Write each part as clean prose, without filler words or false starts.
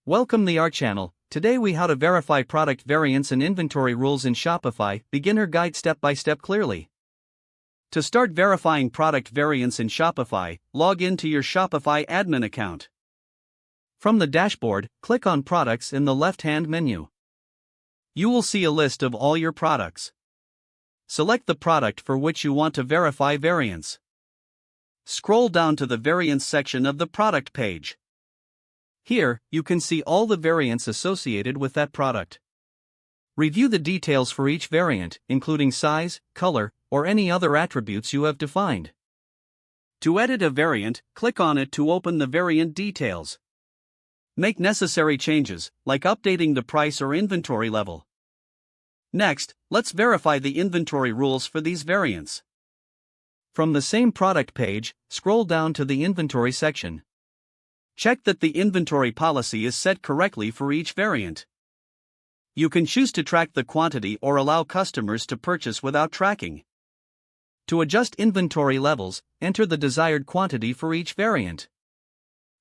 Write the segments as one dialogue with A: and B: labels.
A: Welcome to our channel. Today we how to verify product variants and inventory rules in Shopify, beginner guide step by step clearly. To start verifying product variants in Shopify, log into your Shopify admin account. From the dashboard, click on Products in the left-hand menu. You will see a list of all your products. Select the product for which you want to verify variants. Scroll down to the Variants section of the product page. Here, you can see all the variants associated with that product. Review the details for each variant, including size, color, or any other attributes you have defined. To edit a variant, click on it to open the variant details. Make necessary changes, like updating the price or inventory level. Next, let's verify the inventory rules for these variants. From the same product page, scroll down to the Inventory section. Check that the inventory policy is set correctly for each variant. You can choose to track the quantity or allow customers to purchase without tracking. To adjust inventory levels, enter the desired quantity for each variant.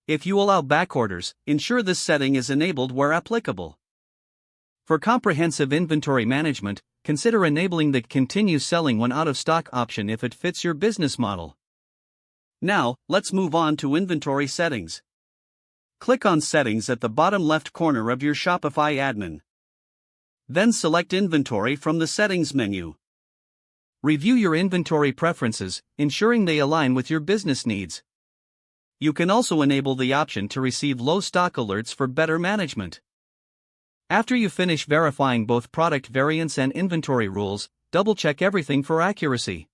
A: If you allow back orders, ensure this setting is enabled where applicable. For comprehensive inventory management, consider enabling the Continue Selling when out of stock option if it fits your business model. Now, let's move on to inventory settings. Click on Settings at the bottom left corner of your Shopify admin. Then select Inventory from the Settings menu. Review your inventory preferences, ensuring they align with your business needs. You can also enable the option to receive low stock alerts for better management. After you finish verifying both product variants and inventory rules, double-check everything for accuracy.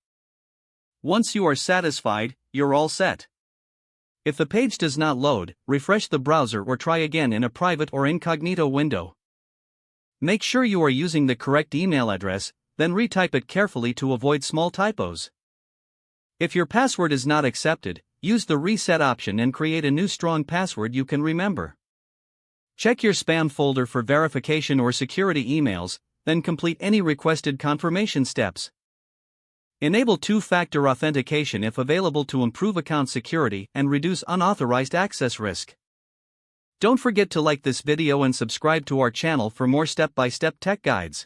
A: Once you are satisfied, you're all set. If the page does not load, refresh the browser or try again in a private or incognito window. Make sure you are using the correct email address, then retype it carefully to avoid small typos. If your password is not accepted, use the reset option and create a new strong password you can remember. Check your spam folder for verification or security emails, then complete any requested confirmation steps. Enable two-factor authentication if available to improve account security and reduce unauthorized access risk. Don't forget to like this video and subscribe to our channel for more step-by-step tech guides.